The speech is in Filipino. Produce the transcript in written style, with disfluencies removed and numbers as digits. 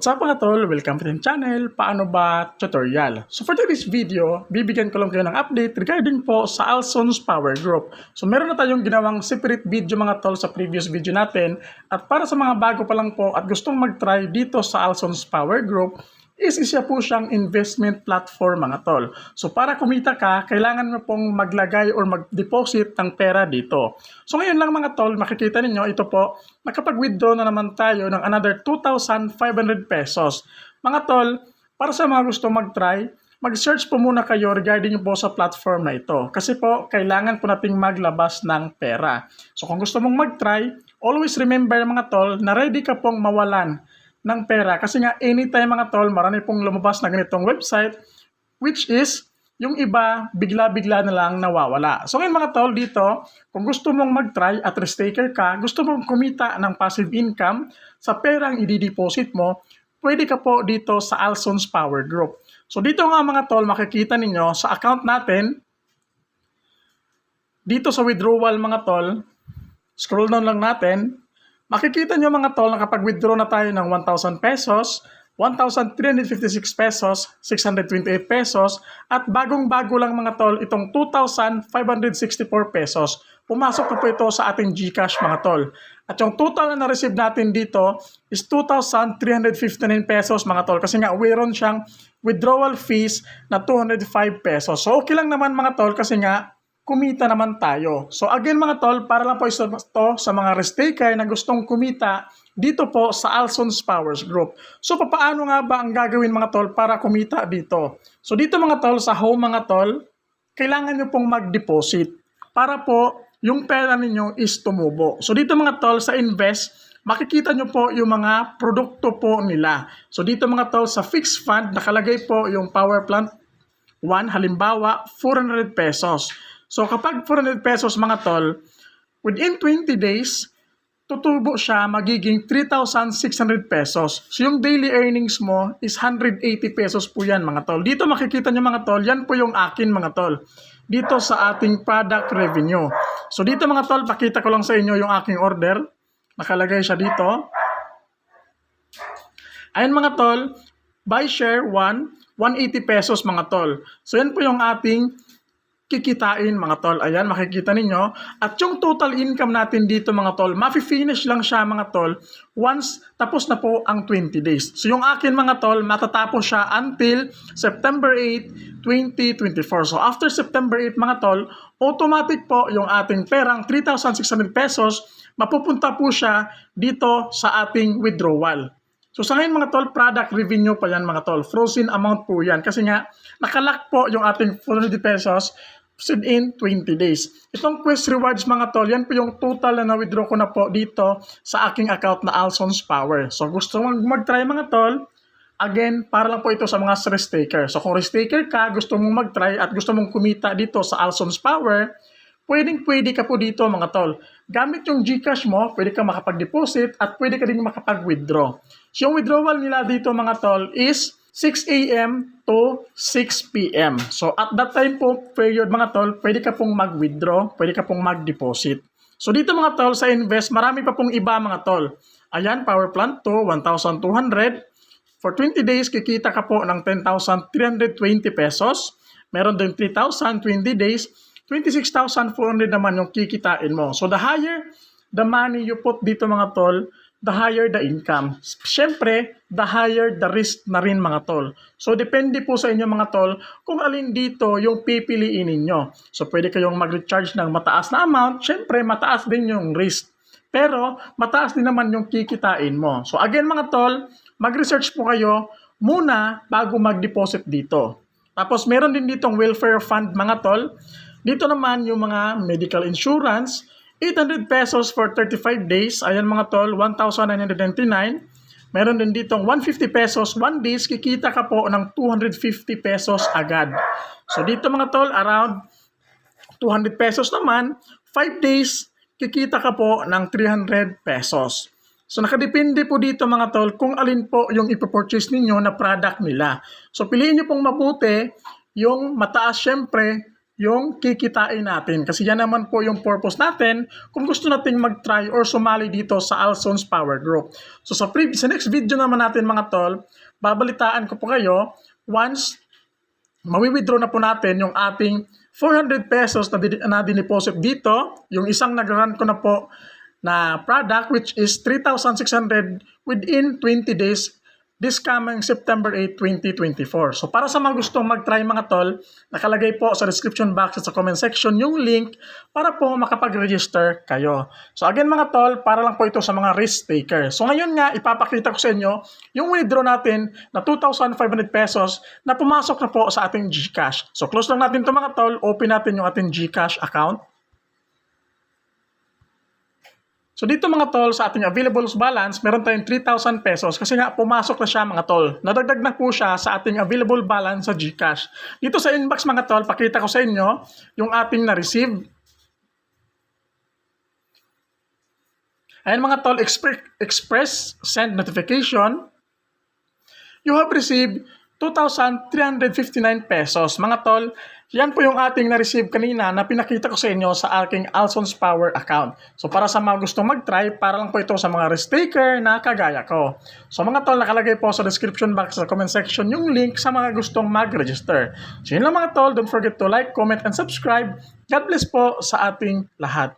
What's up mga tol? Welcome to the channel, Paano Ba Tutorial. So for today's video, bibigyan ko lang kayo ng update regarding po sa Alson's Power Group. So meron na tayong ginawang separate video mga tol sa previous video natin. At para sa mga bago pa lang po at gustong mag-try dito sa Alson's Power Group, isa po siyang investment platform mga tol. So para kumita ka, kailangan mo pong maglagay or mag-deposit ng pera dito. So ngayon lang mga tol, makikita ninyo, ito po, nakapag-withdraw na naman tayo ng another 2,500 pesos. Mga tol, para sa mga gusto mag-try, mag-search po muna kayo regarding po sa platform na ito. Kasi po, kailangan po nating maglabas ng pera. So kung gusto mong mag-try, always remember mga tol, na ready ka pong mawalan ng pera. Kasi nga, anytime mga tol, marami pong lumabas na ganitong website, which is, yung iba, bigla-bigla na lang nawawala. So ngayon mga tol, dito, kung gusto mong mag-try at risk taker ka, gusto mong kumita ng passive income sa perang i-deposit mo, pwede ka po dito sa Alson's Power Group. So dito nga mga tol, makikita ninyo sa account natin, dito sa withdrawal mga tol, scroll down lang natin, makikita nyo mga tol, nakapag-withdraw na tayo ng 1,000 pesos, 1,356 pesos, 628 pesos, at bagong-bago lang mga tol, itong 2,564 pesos. Pumasok na po ito sa ating GCash mga tol. At yung total na na-receive natin dito is 2,359 pesos mga tol. Kasi nga, mayroon siyang withdrawal fees na 205 pesos. So okay lang naman mga tol kasi nga, kumita naman tayo. So again mga tol, para lang po ito sa mga risk taker na gustong kumita dito po sa Alson's Power Group. So paano nga ba ang gagawin mga tol para kumita dito? So dito mga tol, sa home mga tol, kailangan nyo pong mag-deposit para po yung pera ninyo is tumubo. So dito mga tol, sa invest, makikita nyo po yung mga produkto po nila. So dito mga tol, sa fixed fund, nakalagay po yung power plant 1, halimbawa, 400 pesos. So kapag 400 pesos mga tol, within 20 days, tutubo siya magiging 3,600 pesos. So yung daily earnings mo is 180 pesos po yan mga tol. Dito makikita nyo mga tol, yan po yung akin mga tol. Dito sa ating product revenue. So dito mga tol, pakita ko lang sa inyo yung aking order. Nakalagay siya dito. Ayan mga tol, buy share 1, 180 pesos mga tol. So yan po yung ating kikitain mga tol. Ayan, makikita ninyo. At yung total income natin dito mga tol, mafi-finish lang siya mga tol once tapos na po ang 20 days. So yung akin mga tol, matatapos siya until September 8, 2024. So after September 8 mga tol, automatic po yung ating perang 3,600 pesos, mapupunta po siya dito sa ating withdrawal. So sa ngayon mga tol, product revenue pa yan mga tol. Frozen amount po yan. Kasi nga, nakalock po yung ating 400 pesos in 20 days. Itong Quest Rewards mga tol, yan po yung total na na-withdraw ko na po dito sa aking account na Alson's Power. So gusto mong mag-try mga tol, again, para lang po ito sa mga risk taker. So kung risk taker ka, gusto mong mag-try at gusto mong kumita dito sa Alson's Power, pwede ka po dito mga tol. Gamit yung GCash mo, pwede ka makapag-deposit at pwede ka din makapag-withdraw. So yung withdrawal nila dito mga tol is 6 a.m. to 6 p.m. So at that time po, period mga tol, pwede ka pong mag-withdraw, pwede ka pong mag-deposit. So dito mga tol, sa invest, marami pa pong iba mga tol. Ayan, power plant to 1,200. For 20 days, kikita ka po ng 10,320 pesos. Meron din 3,000, 20 days, 26,400 naman yung kikitain mo. So the higher the money you put dito mga tol, the higher the income. Siyempre, the higher the risk na rin mga tol. So depende po sa inyo mga tol kung alin dito yung pipiliin ninyo. So pwede kayong mag-recharge ng mataas na amount, siyempre mataas din yung risk. Pero mataas din naman yung kikitain mo. So again mga tol, mag-research po kayo muna bago mag-deposit dito. Tapos meron din ditong welfare fund mga tol. Dito naman yung mga medical insurance, 800 pesos for 35 days. Ayan mga tol, 1,999. Meron din ditong 150 pesos 1 days, kikita ka po ng 250 pesos agad. So dito mga tol, around 200 pesos naman, 5 days, kikita ka po ng 300 pesos. So nakadepende po dito mga tol kung alin po yung ipopurchase ninyo na product nila. So piliin nyo pong mabuti yung mataas syempre yung kikitain natin. Kasi yan naman po yung purpose natin kung gusto nating mag-try or sumali dito sa Alson's Power Group. So sa next video naman natin mga tol, babalitaan ko po kayo once mawi-withdraw na po natin yung ating 400 pesos na dineposit dito, yung isang nag-run ko na po na product which is 3,600 within 20 days this coming September 8, 2024. So para sa mga gustong mag-try mga tol, nakalagay po sa description box at sa comment section yung link para po makapag-register kayo. So again mga tol, para lang po ito sa mga risk taker. So ngayon nga, ipapakita ko sa inyo yung withdraw natin na 2,500 pesos na pumasok na po sa ating GCash. So close lang natin ito mga tol, open natin yung ating GCash account. So dito mga tol, sa ating available balance, meron tayong 3,000 pesos kasi nga pumasok na siya mga tol. Nadagdag na po siya sa ating available balance sa GCash. Dito sa inbox mga tol, pakita ko sa inyo yung ating na-receive. Ayan mga tol, express send notification. You have received 2,359 pesos. Mga tol, yan po yung ating na-receive kanina na pinakita ko sa inyo sa aking Alson's Power account. So para sa mga gustong mag-try, para lang po ito sa mga risk taker na kagaya ko. So mga tol, nakalagay po sa description box sa comment section yung link sa mga gustong mag-register. So yun lang mga tol, don't forget to like, comment, and subscribe. God bless po sa ating lahat.